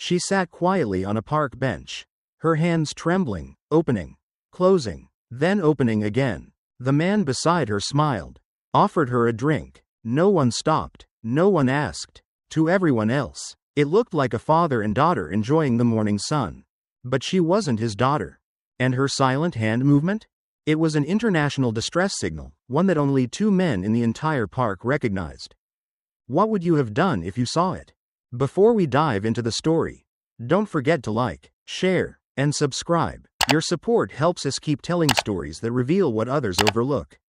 She sat quietly on a park bench, her hands trembling, opening, closing, then opening again. The man beside her smiled, offered her a drink. No one stopped, no one asked. To everyone else, it looked like a father and daughter enjoying the morning sun. But she wasn't his daughter. And her silent hand movement? It was an international distress signal, one that only 2 men in the entire park recognized. What would you have done if you saw it? Before we dive into the story, don't forget to like, share, and subscribe. Your support helps us keep telling stories that reveal what others overlook.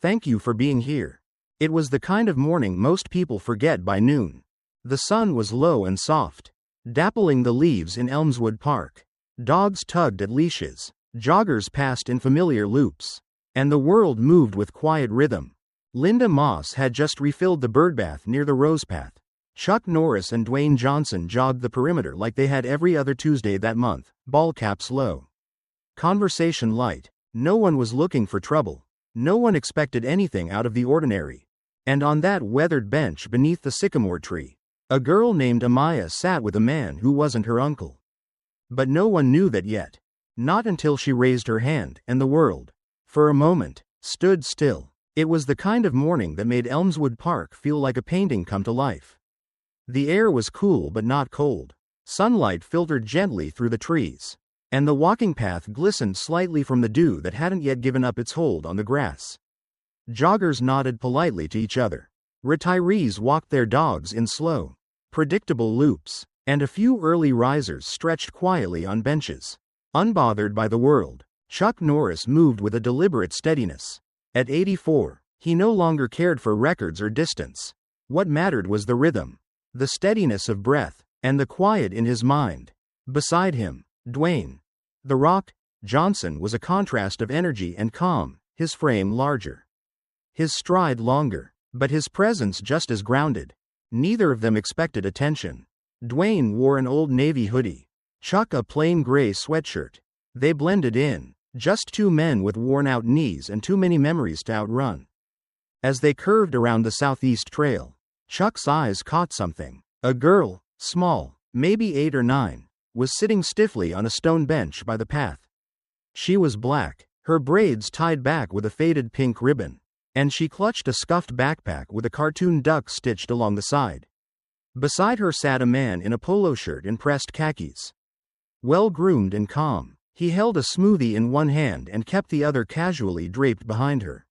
Thank you for being here. It was the kind of morning most people forget by noon. The sun was low and soft, dappling the leaves in Elmswood Park. Dogs tugged at leashes, joggers passed in familiar loops, and the world moved with quiet rhythm. Linda Moss had just refilled the birdbath near the Rose Path. Chuck Norris and Dwayne Johnson jogged the perimeter like they had every other Tuesday that month, ball caps low. Conversation light. No one was looking for trouble. No one expected anything out of the ordinary. And on that weathered bench beneath the sycamore tree, a girl named Amaya sat with a man who wasn't her uncle. But no one knew that yet. Not until she raised her hand, and the world, for a moment, stood still. It was the kind of morning that made Elmswood Park feel like a painting come to life. The air was cool but not cold. Sunlight filtered gently through the trees, and the walking path glistened slightly from the dew that hadn't yet given up its hold on the grass. Joggers nodded politely to each other. Retirees walked their dogs in slow, predictable loops, and a few early risers stretched quietly on benches. Unbothered by the world, Chuck Norris moved with a deliberate steadiness. At 84, he no longer cared for records or distance. What mattered was the rhythm, the steadiness of breath, and the quiet in his mind. Beside him, Dwayne "The Rock" Johnson was a contrast of energy and calm, his frame larger, his stride longer, but his presence just as grounded. Neither of them expected attention. Dwayne wore an old navy hoodie, Chuck a plain gray sweatshirt. They blended in, just 2 men with worn-out knees and too many memories to outrun. As they curved around the southeast trail, Chuck's eyes caught something. A girl, small, maybe 8 or 9, was sitting stiffly on a stone bench by the path. She was black, her braids tied back with a faded pink ribbon, and she clutched a scuffed backpack with a cartoon duck stitched along the side. Beside her sat a man in a polo shirt and pressed khakis. Well-groomed and calm, he held a smoothie in one hand and kept the other casually draped behind her.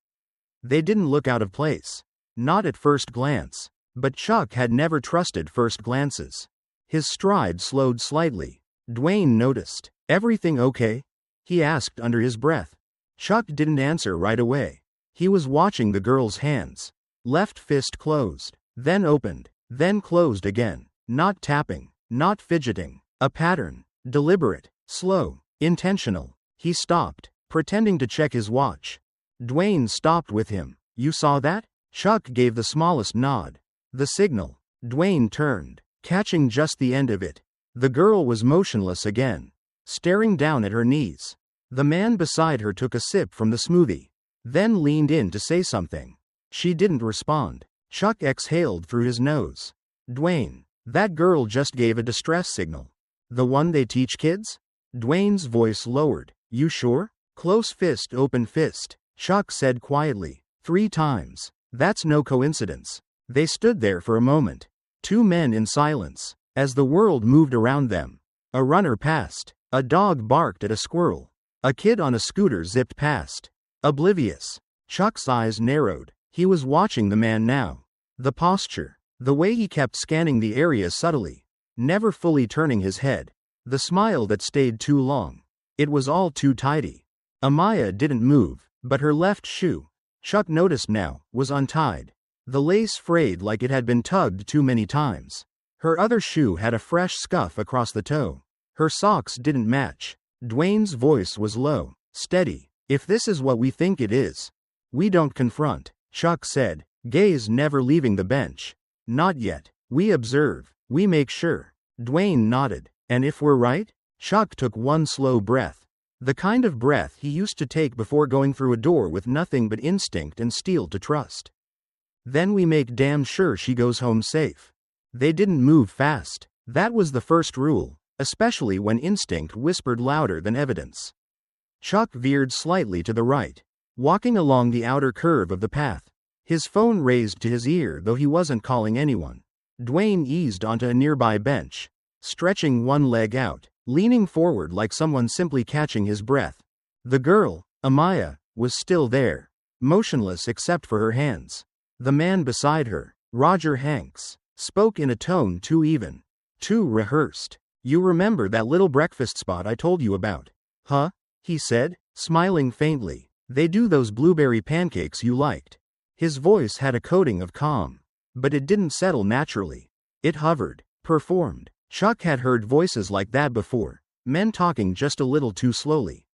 They didn't look out of place. Not at first glance. But Chuck had never trusted first glances. His stride slowed slightly. Dwayne noticed. "Everything okay?" he asked under his breath. Chuck didn't answer right away. He was watching the girl's hands. Left fist closed, then opened, then closed again. Not tapping, not fidgeting. A pattern. Deliberate, slow, intentional. He stopped, pretending to check his watch. Dwayne stopped with him. "You saw that?" Chuck gave the smallest nod. The signal. Dwayne turned, catching just the end of it. The girl was motionless again, staring down at her knees. The man beside her took a sip from the smoothie, then leaned in to say something. She didn't respond. Chuck exhaled through his nose. "Dwayne, that girl just gave a distress signal." "The one they teach kids?" Dwayne's voice lowered. "You sure?" "Close fist, open fist," Chuck said quietly. 3 times. "That's no coincidence." They stood there for a moment, 2 men in silence. As the world moved around them, a runner passed, a dog barked at a squirrel, a kid on a scooter zipped past. Oblivious. Chuck's eyes narrowed. He was watching the man now. The posture, the way he kept scanning the area subtly, never fully turning his head. The smile that stayed too long. It was all too tidy. Amaya didn't move, but her left shoe, Chuck noticed now, was untied. The lace frayed like it had been tugged too many times. Her other shoe had a fresh scuff across the toe. Her socks didn't match. Dwayne's voice was low, steady. "If this is what we think it is, we don't confront," Chuck said, gaze never leaving the bench. "Not yet. We observe. We make sure." Dwayne nodded. "And if we're right?" Chuck took one slow breath. The kind of breath he used to take before going through a door with nothing but instinct and steel to trust. "Then we make damn sure she goes home safe." They didn't move fast. That was the first rule, especially when instinct whispered louder than evidence. Chuck veered slightly to the right, walking along the outer curve of the path, his phone raised to his ear though he wasn't calling anyone. Dwayne eased onto a nearby bench, stretching one leg out, leaning forward like someone simply catching his breath. The girl, Amaya, was still there, motionless except for her hands. The man beside her, Roger Hanks, spoke in a tone too even, too rehearsed. "You remember that little breakfast spot I told you about? Huh?" he said, smiling faintly. "They do those blueberry pancakes you liked." His voice had a coating of calm, but it didn't settle naturally. It hovered, performed. Chuck had heard voices like that before, men talking just a little too slowly,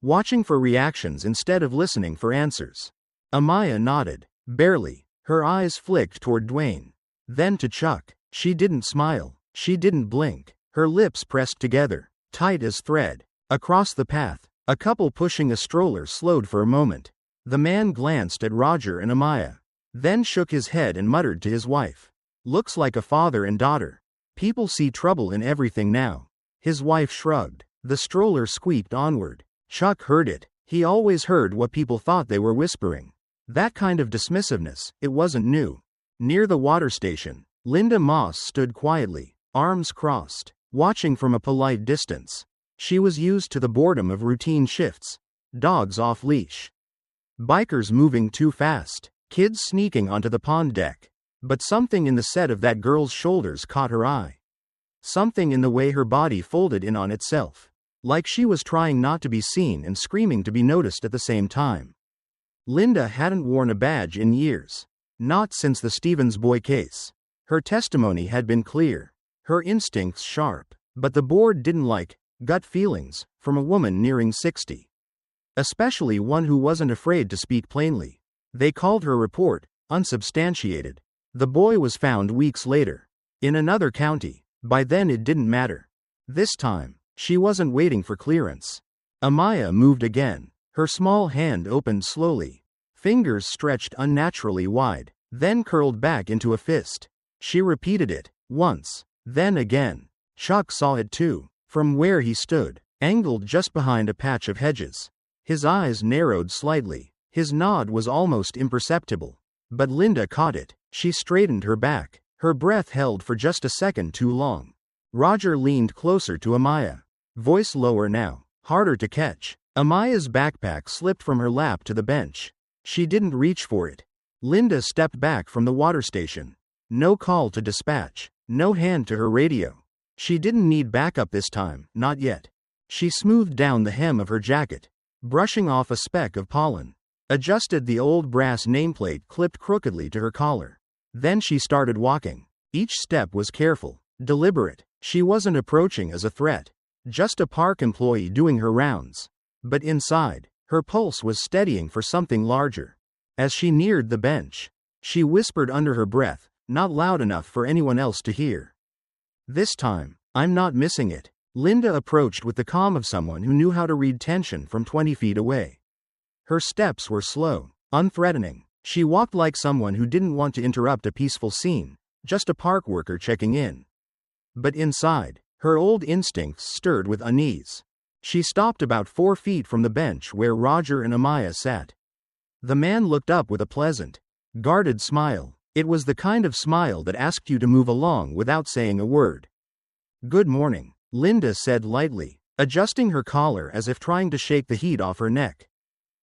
watching for reactions instead of listening for answers. Amaya nodded, barely, her eyes flicked toward Dwayne, then to Chuck. She didn't smile, she didn't blink, her lips pressed together, tight as thread. Across the path, a couple pushing a stroller slowed for a moment. The man glanced at Roger and Amaya, then shook his head and muttered to his wife, "Looks like a father and daughter. People see trouble in everything now." His wife shrugged. The stroller squeaked onward. Chuck heard it. He always heard what people thought they were whispering. That kind of dismissiveness, it wasn't new. Near the water station, Linda Moss stood quietly, arms crossed, watching from a polite distance. She was used to the boredom of routine shifts. Dogs off leash, bikers moving too fast, kids sneaking onto the pond deck. But something in the set of that girl's shoulders caught her eye. Something in the way her body folded in on itself, like she was trying not to be seen and screaming to be noticed at the same time. Linda hadn't worn a badge in years, not since the Stevens boy case. Her testimony had been clear, her instincts sharp, but the board didn't like gut feelings from a woman nearing 60. Especially one who wasn't afraid to speak plainly. They called her report unsubstantiated. The boy was found weeks later, in another county. By then it didn't matter. This time, she wasn't waiting for clearance. Amaya moved again, her small hand opened slowly, fingers stretched unnaturally wide, then curled back into a fist. She repeated it, once, then again. Chuck saw it too, from where he stood, angled just behind a patch of hedges. His eyes narrowed slightly, his nod was almost imperceptible. But Linda caught it. She straightened her back, her breath held for just a second too long. Roger leaned closer to Amaya, voice lower now, harder to catch. Amaya's backpack slipped from her lap to the bench. She didn't reach for it. Linda stepped back from the water station. No call to dispatch, no hand to her radio. She didn't need backup this time, not yet. She smoothed down the hem of her jacket, brushing off a speck of pollen, adjusted the old brass nameplate clipped crookedly to her collar. Then she started walking. Each step was careful, deliberate. She wasn't approaching as a threat, just a park employee doing her rounds. But inside, her pulse was steadying for something larger. As she neared the bench, she whispered under her breath, not loud enough for anyone else to hear, "This time, I'm not missing it." Linda approached with the calm of someone who knew how to read tension from 20 feet away. Her steps were slow, unthreatening. She walked like someone who didn't want to interrupt a peaceful scene, just a park worker checking in. But inside, her old instincts stirred with unease. She stopped about 4 feet from the bench where Roger and Amaya sat. The man looked up with a pleasant, guarded smile. It was the kind of smile that asked you to move along without saying a word. "Good morning," Linda said lightly, adjusting her collar as if trying to shake the heat off her neck.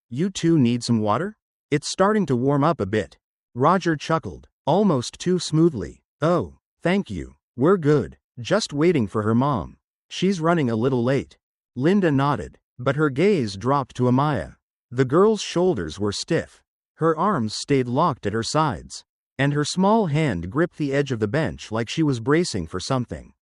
"You two need some water? It's starting to warm up a bit." Roger chuckled, almost too smoothly. "Oh, thank you. We're good. Just waiting for her mom. She's running a little late." Linda nodded, but her gaze dropped to Amaya. The girl's shoulders were stiff. Her arms stayed locked at her sides, and her small hand gripped the edge of the bench like she was bracing for something.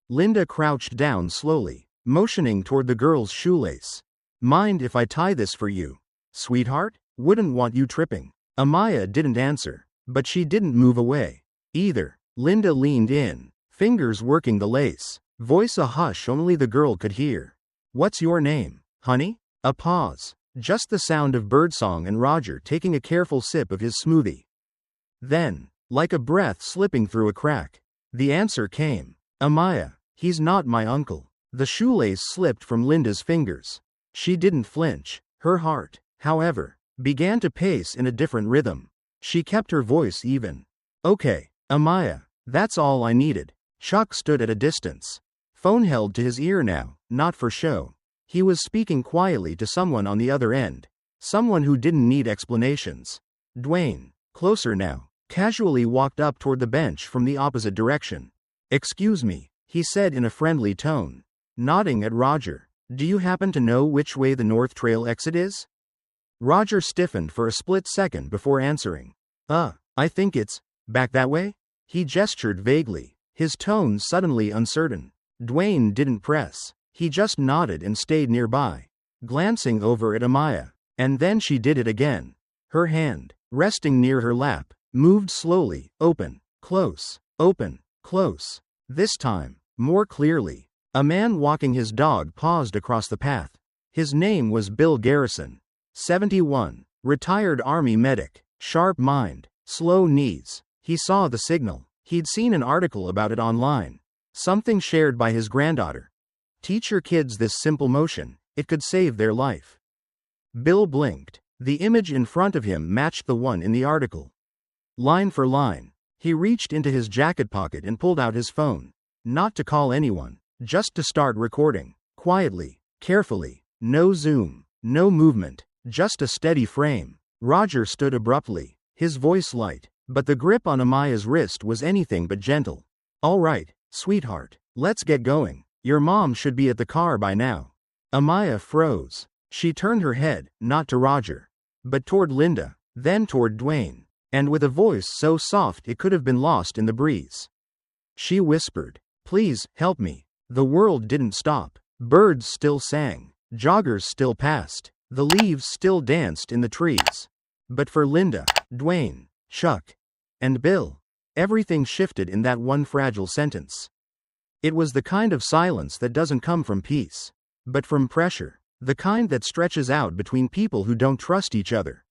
Linda crouched down slowly, motioning toward the girl's shoelace. "Mind if I tie this for you, sweetheart? Wouldn't want you tripping." Amaya didn't answer, but she didn't move away either. Linda leaned in, fingers working the lace, voice a hush only the girl could hear. "What's your name, honey?" A pause, just the sound of birdsong and Roger taking a careful sip of his smoothie. Then, like a breath slipping through a crack, the answer came, Amaya, he's not my uncle. The shoelace slipped from Linda's fingers. She didn't flinch. Her heart, however, began to pace in a different rhythm. She kept her voice even. Okay, Amaya, that's all I needed. Chuck stood at a distance. Phone held to his ear now, not for show. He was speaking quietly to someone on the other end. Someone who didn't need explanations. Dwayne, closer now, casually walked up toward the bench from the opposite direction. Excuse me, he said in a friendly tone, nodding at Roger. Do you happen to know which way the North Trail exit is? Roger stiffened for a split second before answering. I think it's back that way? He gestured vaguely, his tone suddenly uncertain. Dwayne didn't press. He just nodded and stayed nearby, glancing over at Amaya. And then she did it again. Her hand, resting near her lap, moved slowly, open, close, open, close. This time, more clearly. A man walking his dog paused across the path. His name was Bill Garrison. 71. Retired Army medic. Sharp mind. Slow knees. He saw the signal. He'd seen an article about it online. Something shared by his granddaughter. Teach your kids this simple motion. It could save their life. Bill blinked. The image in front of him matched the one in the article. Line for line. He reached into his jacket pocket and pulled out his phone. Not to call anyone. Just to start recording. Quietly. Carefully. No zoom. No movement. Just a steady frame. Roger stood abruptly. His voice light. But the grip on Amaya's wrist was anything but gentle. All right, sweetheart. Let's get going. Your mom should be at the car by now. Amaya froze. She turned her head, not to Roger, but toward Linda, then toward Dwayne, and with a voice so soft it could have been lost in the breeze. She whispered, "Please, help me." The world didn't stop. Birds still sang. Joggers still passed. The leaves still danced in the trees. But for Linda, Dwayne, Chuck, and Bill, everything shifted in that one fragile sentence. It was the kind of silence that doesn't come from peace, but from pressure. The kind that stretches out between people who don't trust each other.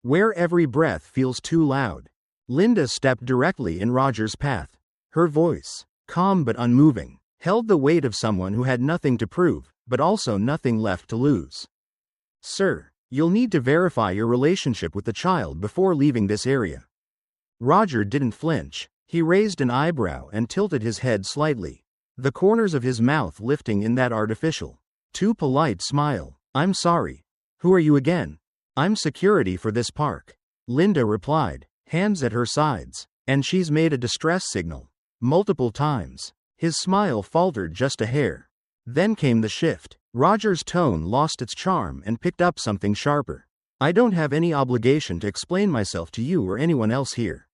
Where every breath feels too loud. Linda stepped directly in Roger's path. Her voice, calm but unmoving, held the weight of someone who had nothing to prove, but also nothing left to lose. Sir, you'll need to verify your relationship with the child before leaving this area. Roger didn't flinch. He raised an eyebrow and tilted his head slightly, the corners of his mouth lifting in that artificial, too polite smile. I'm sorry. Who are you again? I'm security for this park. Linda replied, hands at her sides, and she's made a distress signal. Multiple times. His smile faltered just a hair. Then came the shift. Roger's tone lost its charm and picked up something sharper. I don't have any obligation to explain myself to you or anyone else here.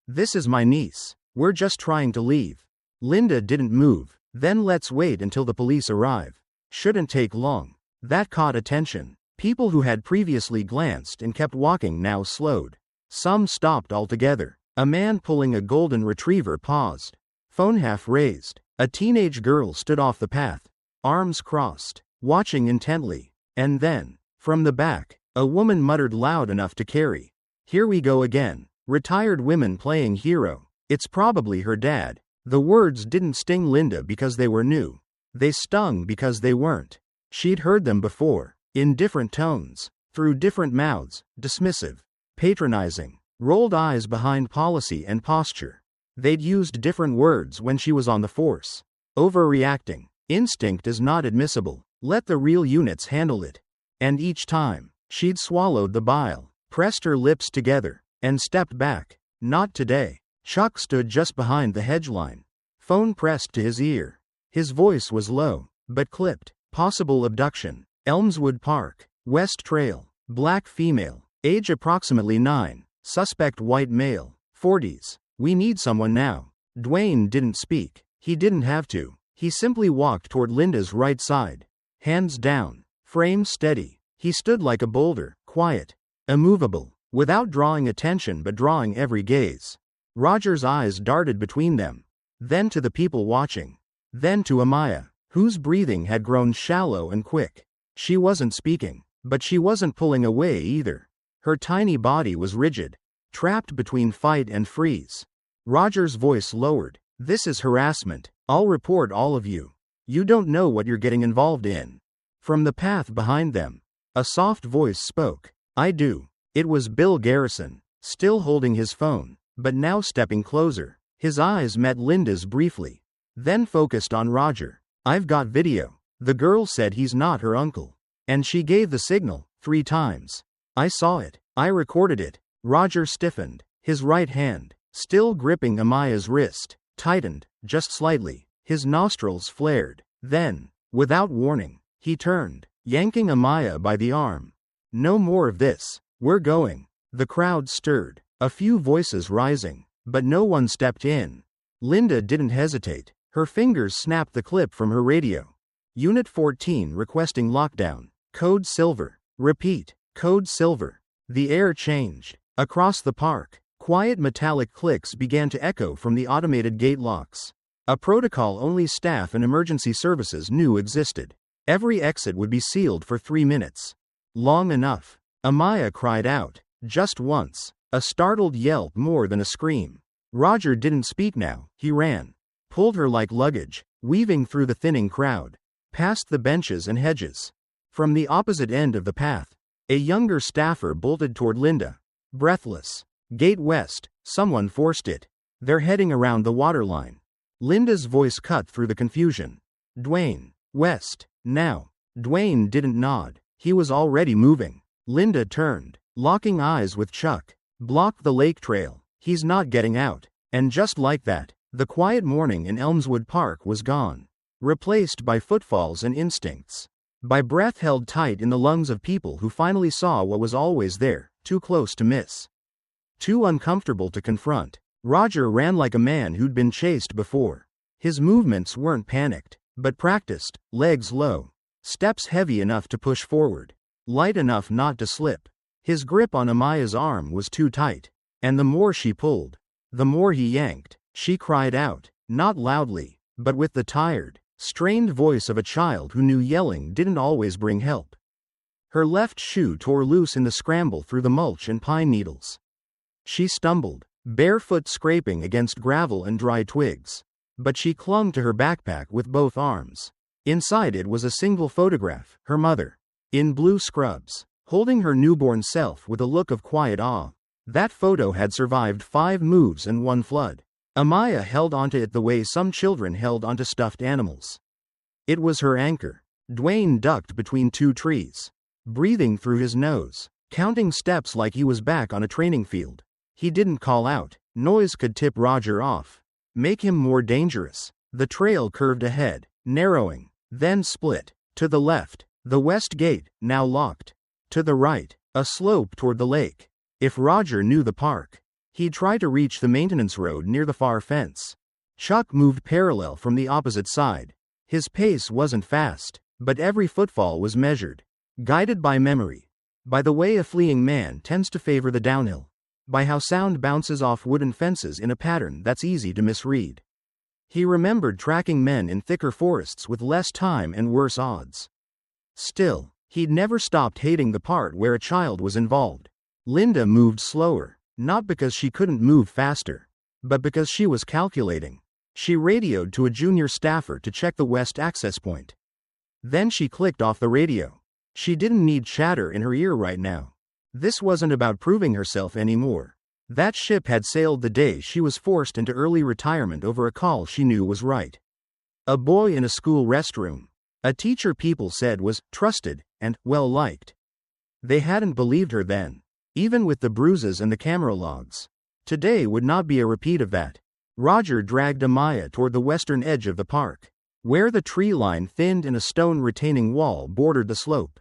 This is my niece. We're just trying to leave. Linda didn't move. Then let's wait until the police arrive. Shouldn't take long. That caught attention. People who had previously glanced and kept walking now slowed. Some stopped altogether. A man pulling a golden retriever paused. Phone half raised. A teenage girl stood off the path, arms crossed, watching intently. And then, from the back, a woman muttered loud enough to carry. Here we go again. Retired women playing hero. It's probably her dad. The words didn't sting Linda because they were new. They stung because they weren't. She'd heard them before, in different tones, through different mouths, dismissive, patronizing, rolled eyes behind policy and posture. They'd used different words when she was on the force. Overreacting. Instinct is not admissible. Let the real units handle it. And each time, she'd swallowed the bile, pressed her lips together, and stepped back. Not today. Chuck stood just behind the hedge line. Phone pressed to his ear. His voice was low, but clipped. Possible abduction. Elmswood Park. West Trail. Black female. Age approximately 9. Suspect white male. 40s. We need someone now. Dwayne didn't speak. He didn't have to. He simply walked toward Linda's right side. Hands down. Frame steady. He stood like a boulder, quiet, immovable, without drawing attention but drawing every gaze. Roger's eyes darted between them. Then to the people watching. Then to Amaya, whose breathing had grown shallow and quick. She wasn't speaking, but she wasn't pulling away either. Her tiny body was rigid, trapped between fight and freeze. Roger's voice lowered. This is harassment. I'll report all of you. You don't know what you're getting involved in. From the path behind them, a soft voice spoke. I do. It was Bill Garrison, still holding his phone, but now stepping closer. His eyes met Linda's briefly, then focused on Roger. I've got video. The girl said he's not her uncle. And she gave the signal 3 times. I saw it. I recorded it. Roger stiffened. His right hand, still gripping Amaya's wrist, tightened, just slightly. His nostrils flared. Then, without warning, he turned, yanking Amaya by the arm. No more of this. We're going. The crowd stirred, a few voices rising, but no one stepped in. Linda didn't hesitate. Her fingers snapped the clip from her radio. Unit 14 requesting lockdown. Code Silver. Repeat. Code Silver. The air changed. Across the park, quiet metallic clicks began to echo from the automated gate locks. A protocol only staff and emergency services knew existed. Every exit would be sealed for 3 minutes. Long enough. Amaya cried out, just once, a startled yelp more than a scream. Roger didn't speak now. He ran, pulled her like luggage, weaving through the thinning crowd, past the benches and hedges. From the opposite end of the path, a younger staffer bolted toward Linda, breathless. Gate West, someone forced it. They're heading around the waterline. Linda's voice cut through the confusion. Dwayne, West, now. Dwayne didn't nod. He was already moving. Linda turned, locking eyes with Chuck. Block the lake trail. He's not getting out. And just like that, the quiet morning in Elmswood Park was gone, replaced by footfalls and instincts. By breath held tight in the lungs of people who finally saw what was always there, too close to miss. Too uncomfortable to confront. Roger ran like a man who'd been chased before. His movements weren't panicked, but practiced, legs low, steps heavy enough to push forward, light enough not to slip. His grip on Amaya's arm was too tight, and the more she pulled, the more he yanked. She cried out, not loudly, but with the tired, strained voice of a child who knew yelling didn't always bring help. Her left shoe tore loose in the scramble through the mulch and pine needles. She stumbled, barefoot scraping against gravel and dry twigs. But she clung to her backpack with both arms. Inside it was a single photograph, her mother, in blue scrubs, holding her newborn self with a look of quiet awe. That photo had survived 5 moves and 1 flood. Amaya held onto it the way some children held onto stuffed animals. It was her anchor. Dwayne ducked between 2 trees, breathing through his nose, counting steps like he was back on a training field. He didn't call out. Noise could tip Roger off, make him more dangerous. The trail curved ahead, narrowing, then split. To the left, the west gate, now locked. To the right, a slope toward the lake. If Roger knew the park, he'd try to reach the maintenance road near the far fence. Chuck moved parallel from the opposite side. His pace wasn't fast, but every footfall was measured, guided by memory, by the way a fleeing man tends to favor the downhill, by how sound bounces off wooden fences in a pattern that's easy to misread. He remembered tracking men in thicker forests with less time and worse odds. Still, he'd never stopped hating the part where a child was involved. Linda moved slower, not because she couldn't move faster, but because she was calculating. She radioed to a junior staffer to check the west access point. Then she clicked off the radio. She didn't need chatter in her ear right now. This wasn't about proving herself anymore. That ship had sailed the day she was forced into early retirement over a call she knew was right. A boy in a school restroom. A teacher people said was trusted and well-liked. They hadn't believed her then, even with the bruises and the camera logs. Today would not be a repeat of that. Roger dragged Amaya toward the western edge of the park, where the tree line thinned and a stone retaining wall bordered the slope.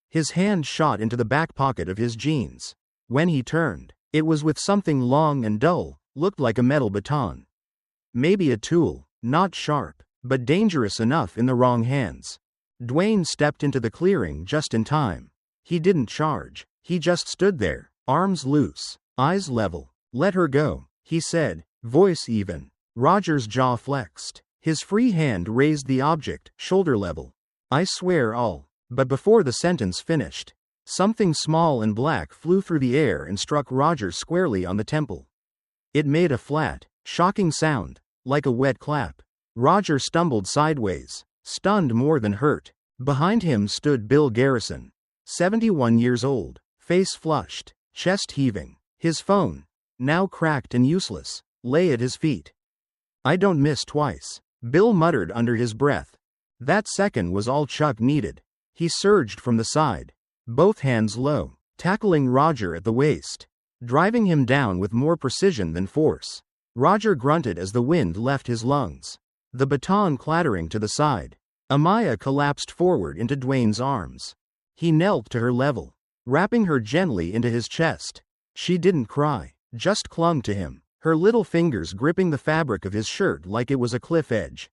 His hand shot into the back pocket of his jeans. When he turned, it was with something long and dull, looked like a metal baton. Maybe a tool, not sharp, but dangerous enough in the wrong hands. Dwayne stepped into the clearing just in time. He didn't charge. He just stood there, arms loose, eyes level. Let her go, he said, voice even. Roger's jaw flexed. His free hand raised the object, shoulder level. I swear all. But before the sentence finished, something small and black flew through the air and struck Roger squarely on the temple. It made a flat, shocking sound, like a wet clap. Roger stumbled sideways, stunned more than hurt. Behind him stood Bill Garrison, 71 years old, face flushed, chest heaving. His phone, now cracked and useless, lay at his feet. "I don't miss twice," Bill muttered under his breath. That second was all Chuck needed. He surged from the side, both hands low, tackling Roger at the waist, driving him down with more precision than force. Roger grunted as the wind left his lungs, the baton clattering to the side. Amaya collapsed forward into Dwayne's arms. He knelt to her level, wrapping her gently into his chest. She didn't cry, just clung to him, her little fingers gripping the fabric of his shirt like it was a cliff edge.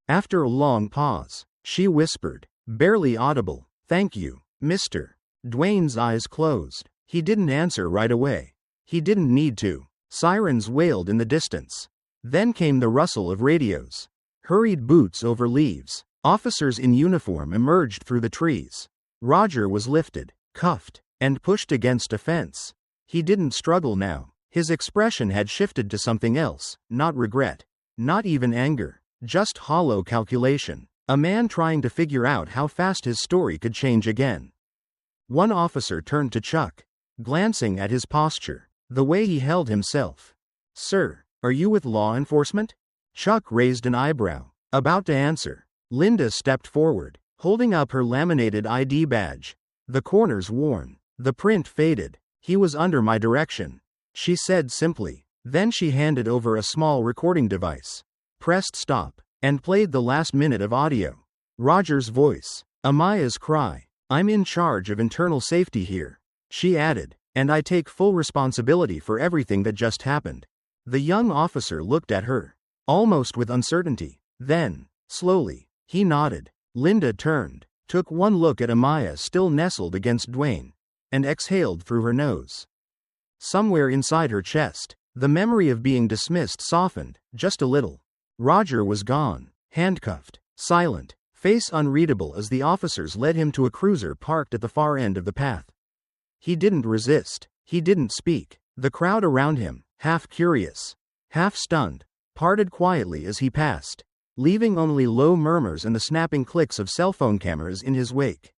After a long pause, she whispered, barely audible, "Thank you, Mr." Dwayne's eyes closed. He didn't answer right away. He didn't need to. Sirens wailed in the distance. Then came the rustle of radios. Hurried boots over leaves. Officers in uniform emerged through the trees. Roger was lifted, cuffed, and pushed against a fence. He didn't struggle now. His expression had shifted to something else, not regret, not even anger, just hollow calculation. A man trying to figure out how fast his story could change again. One officer turned to Chuck, glancing at his posture, the way he held himself. "Sir, are you with law enforcement?" Chuck raised an eyebrow, about to answer. Linda stepped forward, holding up her laminated ID badge. The corners worn, the print faded. "He was under my direction," she said simply. Then she handed over a small recording device, pressed stop, and played the last minute of audio. Roger's voice, Amaya's cry, "I'm in charge of internal safety here," she added, "and I take full responsibility for everything that just happened." The young officer looked at her, almost with uncertainty. Then, slowly, he nodded. Linda turned, took one look at Amaya still nestled against Dwayne, and exhaled through her nose. Somewhere inside her chest, the memory of being dismissed softened, just a little. Roger was gone, handcuffed, silent, face unreadable as the officers led him to a cruiser parked at the far end of the path. He didn't resist, he didn't speak. The crowd around him, half curious, half stunned, parted quietly as he passed, leaving only low murmurs and the snapping clicks of cell phone cameras in his wake.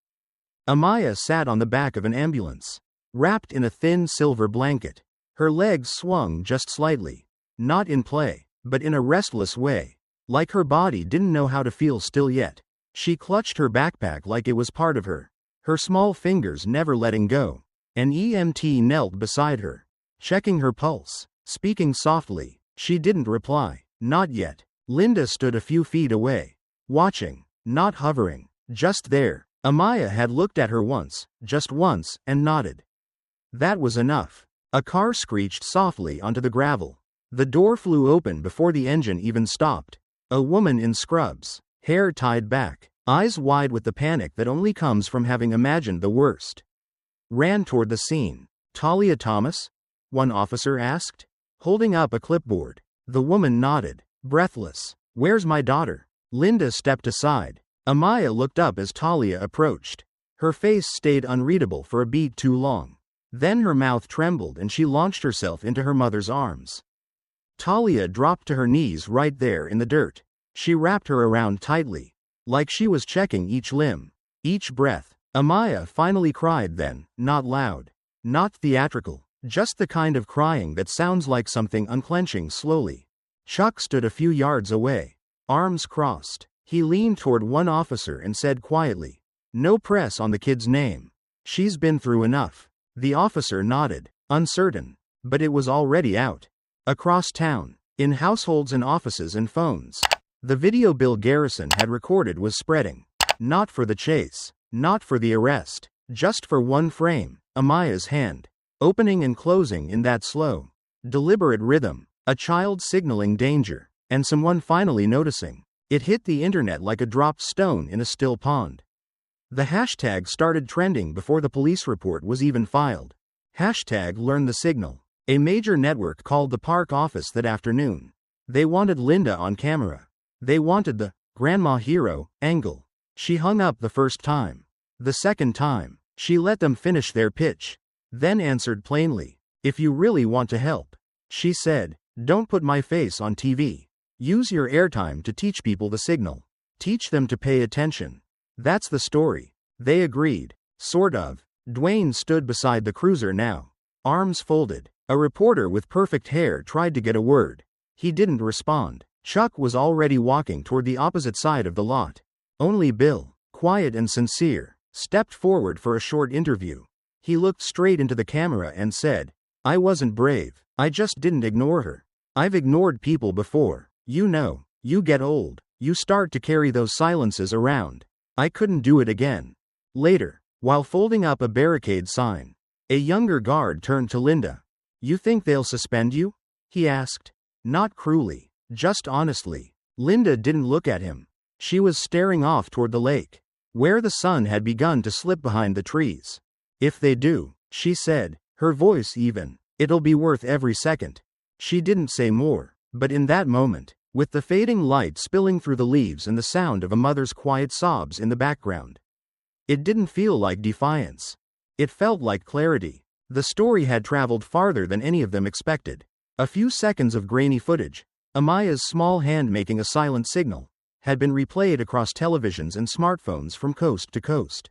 Amaya sat on the back of an ambulance, wrapped in a thin silver blanket. Her legs swung just slightly, not in play, but in a restless way, like her body didn't know how to feel still yet. She clutched her backpack like it was part of her, her small fingers never letting go. An EMT knelt beside her, checking her pulse, speaking softly. She didn't reply, not yet. Linda stood a few feet away, watching, not hovering, just there. Amaya had looked at her once, just once, and nodded. That was enough. A car screeched softly onto the gravel. The door flew open before the engine even stopped. A woman in scrubs, hair tied back, eyes wide with the panic that only comes from having imagined the worst, ran toward the scene. "Talia Thomas?" one officer asked, holding up a clipboard. The woman nodded, breathless. "Where's my daughter?" Linda stepped aside. Amaya looked up as Talia approached. Her face stayed unreadable for a beat too long. Then her mouth trembled and she launched herself into her mother's arms. Talia dropped to her knees right there in the dirt. She wrapped her around tightly, like she was checking each limb, each breath. Amaya finally cried then, not loud, not theatrical, just the kind of crying that sounds like something unclenching slowly. Chuck stood a few yards away, arms crossed. He leaned toward one officer and said quietly, "No press on the kid's name. She's been through enough." The officer nodded, uncertain, but it was already out. Across town, in households and offices and phones, the video Bill Garrison had recorded was spreading. Not for the chase, not for the arrest, just for one frame, Amaya's hand, opening and closing in that slow, deliberate rhythm, a child signaling danger, and someone finally noticing. It hit the internet like a dropped stone in a still pond. The hashtag started trending before the police report was even filed. Hashtag learn the signal. A major network called the park office that afternoon. They wanted Linda on camera. They wanted the grandma hero angle. She hung up the first time. The second time, she let them finish their pitch, then answered plainly, "If you really want to help," she said, "don't put my face on TV. Use your airtime to teach people the signal. Teach them to pay attention. That's the story. They agreed. Sort of. Dwayne stood beside the cruiser now, arms folded. A reporter with perfect hair tried to get a word. He didn't respond. Chuck was already walking toward the opposite side of the lot. Only Bill, quiet and sincere, stepped forward for a short interview. He looked straight into the camera and said, "I wasn't brave. I just didn't ignore her. I've ignored people before. You know, you get old. You start to carry those silences around. I couldn't do it again." Later, while folding up a barricade sign, a younger guard turned to Linda. "You think they'll suspend you?" he asked. Not cruelly, just honestly. Linda didn't look at him. She was staring off toward the lake, where the sun had begun to slip behind the trees. "If they do," she said, her voice even, "it'll be worth every second." She didn't say more, but in that moment, with the fading light spilling through the leaves and the sound of a mother's quiet sobs in the background, it didn't feel like defiance. It felt like clarity. The story had traveled farther than any of them expected. A few seconds of grainy footage, Amaya's small hand making a silent signal, had been replayed across televisions and smartphones from coast to coast.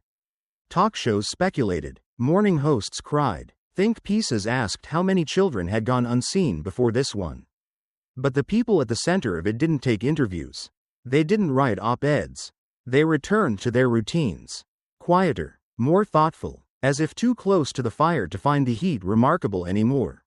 Talk shows speculated, morning hosts cried, think pieces asked how many children had gone unseen before this one. But the people at the center of it didn't take interviews. They didn't write op-eds. They returned to their routines. Quieter, more thoughtful, as if too close to the fire to find the heat remarkable anymore.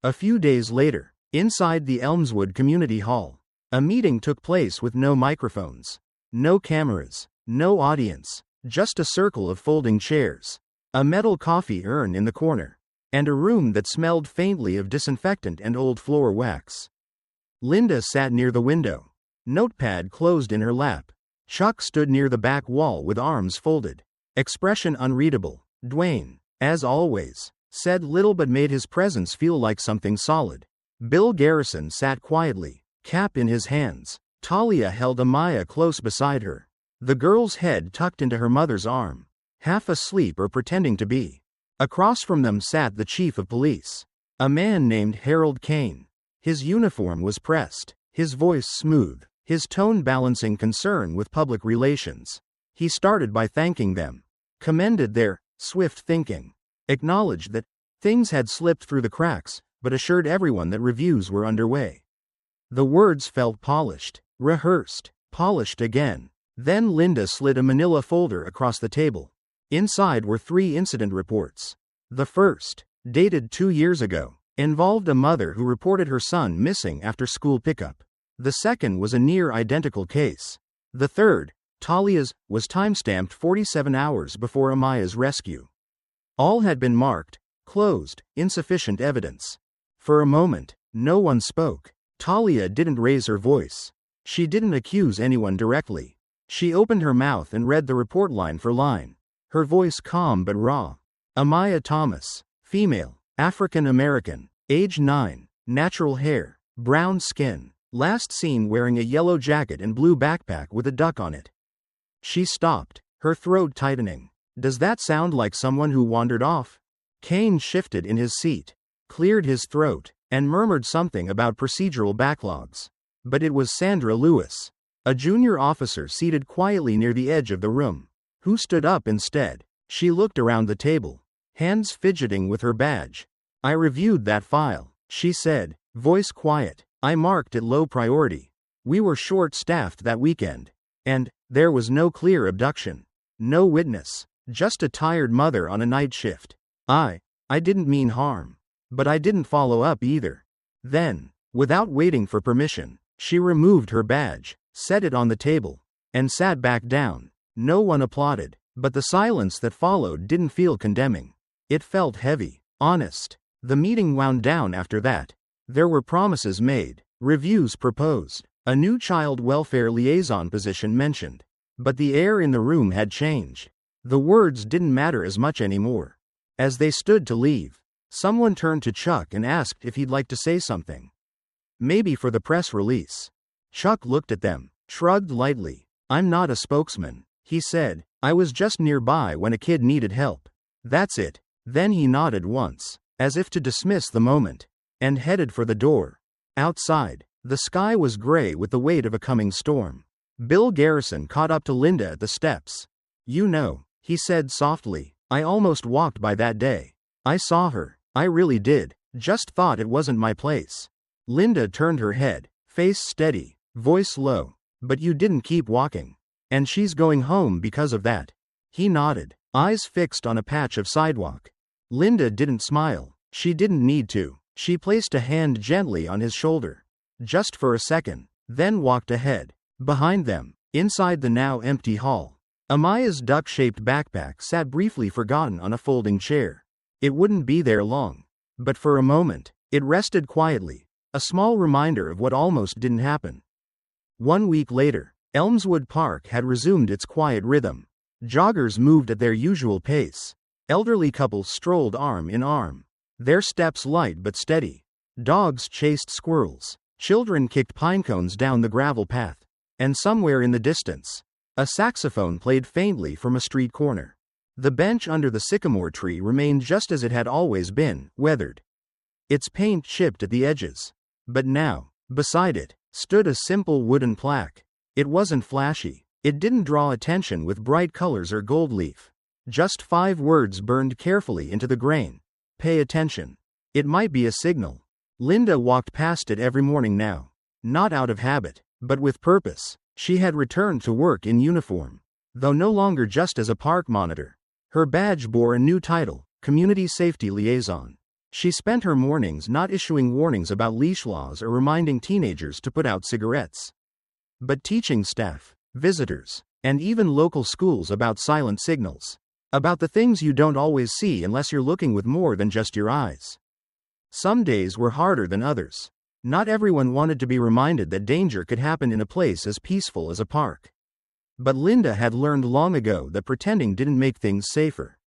A few days later, inside the Elmswood Community Hall, a meeting took place with no microphones, no cameras, no audience, just a circle of folding chairs, a metal coffee urn in the corner, and a room that smelled faintly of disinfectant and old floor wax. Linda sat near the window, notepad closed in her lap. Chuck stood near the back wall with arms folded, expression unreadable. Dwayne, as always, said little but made his presence feel like something solid. Bill Garrison sat quietly, cap in his hands. Talia held Amaya close beside her, the girl's head tucked into her mother's arm, half asleep or pretending to be. Across from them sat the chief of police, a man named Harold Kane. His uniform was pressed, his voice smooth, his tone balancing concern with public relations. He started by thanking them, commended their swift thinking, acknowledged that things had slipped through the cracks, but assured everyone that reviews were underway. The words felt polished, rehearsed, polished again. Then Linda slid a manila folder across the table. Inside were 3 incident reports. The first, dated 2 years ago, involved a mother who reported her son missing after school pickup. The second was a near-identical case. The third, Talia's, was timestamped 47 hours before Amaya's rescue. All had been marked, closed, insufficient evidence. For a moment, no one spoke. Talia didn't raise her voice. She didn't accuse anyone directly. She opened her mouth and read the report line for line, her voice calm but raw. Amaya Thomas, female, African American, age 9, natural hair, brown skin, last seen wearing a yellow jacket and blue backpack with a duck on it. She stopped, her throat tightening. Does that sound like someone who wandered off? Kane shifted in his seat, cleared his throat, and murmured something about procedural backlogs. But it was Sandra Lewis, a junior officer seated quietly near the edge of the room, who stood up instead. She looked around the table, hands fidgeting with her badge. "I reviewed that file," she said, voice quiet. "I marked it low priority. We were short-staffed that weekend. And there was no clear abduction. No witness. Just a tired mother on a night shift. I didn't mean harm. But I didn't follow up either." Then, without waiting for permission, she removed her badge, set it on the table, and sat back down. No one applauded, but the silence that followed didn't feel condemning. It felt heavy, honest. The meeting wound down after that. There were promises made, reviews proposed, a new child welfare liaison position mentioned. But the air in the room had changed. The words didn't matter as much anymore. As they stood to leave, someone turned to Chuck and asked if he'd like to say something. Maybe for the press release. Chuck looked at them, shrugged lightly. "I'm not a spokesman," he said. "I was just nearby when a kid needed help. That's it." Then he nodded once, as if to dismiss the moment, and headed for the door. Outside, The sky was gray with the weight of a coming storm. Bill Garrison caught up to Linda at the steps. "You know," he said softly, "I almost walked by that day. I saw her. I really did. Just thought it wasn't my place." Linda turned her head, face steady, voice low. "But you didn't keep walking. And she's going home because of that." He nodded, eyes fixed on a patch of sidewalk. Linda didn't smile. She didn't need to. She placed a hand gently on his shoulder. Just for a second, then walked ahead. Behind them, inside the now empty hall, Amaya's duck-shaped backpack sat briefly forgotten on a folding chair. It wouldn't be there long. But for a moment, it rested quietly, a small reminder of what almost didn't happen. 1 week later, Elmswood Park had resumed its quiet rhythm. Joggers moved at their usual pace. Elderly couples strolled arm in arm, their steps light but steady. Dogs chased squirrels. Children kicked pine cones down the gravel path. And somewhere in the distance, a saxophone played faintly from a street corner. The bench under the sycamore tree remained just as it had always been, weathered, its paint chipped at the edges. But now, beside it, stood a simple wooden plaque. It wasn't flashy. It didn't draw attention with bright colors or gold leaf. Just 5 words burned carefully into the grain. "Pay attention." It might be a signal. Linda walked past it every morning now. Not out of habit, but with purpose. She had returned to work in uniform, though no longer just as a park monitor. Her badge bore a new title, Community Safety Liaison. She spent her mornings not issuing warnings about leash laws or reminding teenagers to put out cigarettes, but teaching staff, visitors, and even local schools about silent signals. About the things you don't always see unless you're looking with more than just your eyes. Some days were harder than others. Not everyone wanted to be reminded that danger could happen in a place as peaceful as a park. But Linda had learned long ago that pretending didn't make things safer.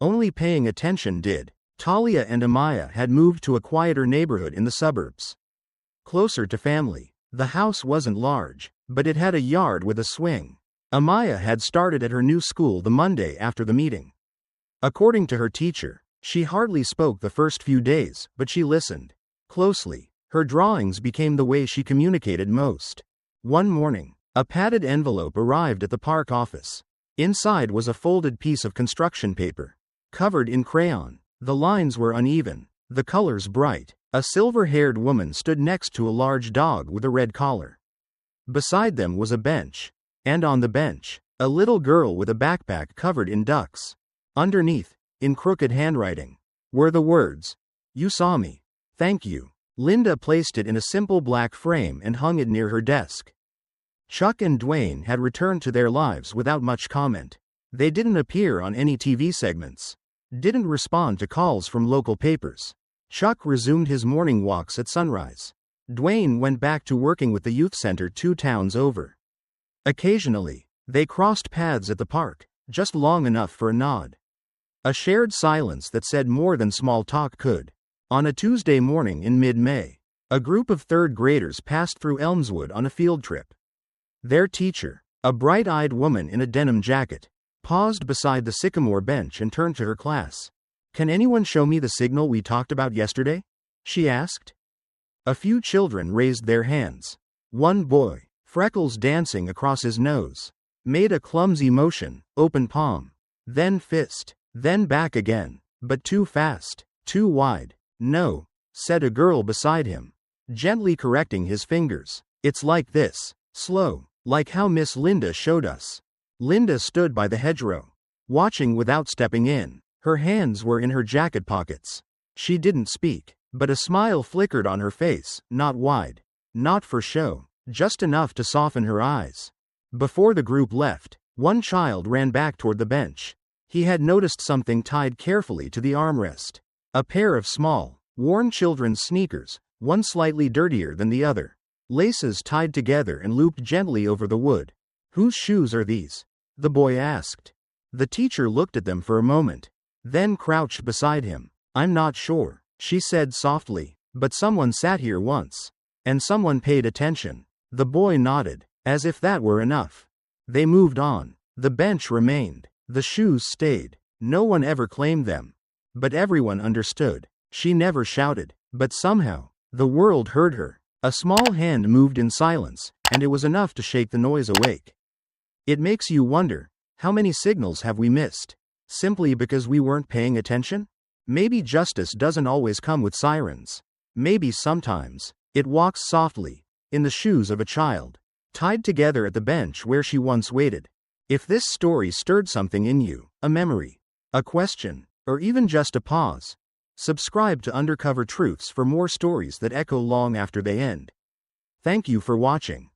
Only paying attention did. Talia and Amaya had moved to a quieter neighborhood in the suburbs, closer to family. The house wasn't large, but it had a yard with a swing. Amaya had started at her new school the Monday after the meeting. According to her teacher, she hardly spoke the first few days, but she listened closely. Her drawings became the way she communicated most. One morning, a padded envelope arrived at the park office. Inside was a folded piece of construction paper, covered in crayon. The lines were uneven, the colors bright. A silver-haired woman stood next to a large dog with a red collar. Beside them was a bench, and on the bench, a little girl with a backpack covered in ducks. Underneath, in crooked handwriting, were the words, "You saw me. Thank you." Linda placed it in a simple black frame and hung it near her desk. Chuck and Dwayne had returned to their lives without much comment. They didn't appear on any TV segments, didn't respond to calls from local papers. Chuck resumed his morning walks at sunrise. Dwayne went back to working with the youth center 2 towns over. Occasionally, they crossed paths at the park, just long enough for a nod. A shared silence that said more than small talk could. On a Tuesday morning in mid-May, a group of 3rd graders passed through Elmswood on a field trip. Their teacher, a bright-eyed woman in a denim jacket, paused beside the sycamore bench and turned to her class. "Can anyone show me the signal we talked about yesterday?" she asked. A few children raised their hands. One boy, freckles dancing across his nose, made a clumsy motion, open palm, then fist, then back again, but too fast, too wide. "No," said a girl beside him, gently correcting his fingers. "It's like this, slow, like how Miss Linda showed us." Linda stood by the hedgerow, watching without stepping in. Her hands were in her jacket pockets. She didn't speak, but a smile flickered on her face, not wide, not for show, just enough to soften her eyes. Before the group left, one child ran back toward the bench. He had noticed something tied carefully to the armrest. A pair of small, worn children's sneakers, one slightly dirtier than the other. Laces tied together and looped gently over the wood. "Whose shoes are these?" the boy asked. The teacher looked at them for a moment, then crouched beside him. "I'm not sure," she said softly, "but someone sat here once. And someone paid attention." The boy nodded, as if that were enough. They moved on. The bench remained. The shoes stayed. No one ever claimed them. But everyone understood. She never shouted, but somehow, the world heard her. A small hand moved in silence, and it was enough to shake the noise awake. It makes you wonder, how many signals have we missed? Simply because we weren't paying attention? Maybe justice doesn't always come with sirens. Maybe sometimes, it walks softly, in the shoes of a child, tied together at the bench where she once waited. If this story stirred something in you, a memory, a question, or even just a pause, subscribe to Undercover Truths for more stories that echo long after they end. Thank you for watching.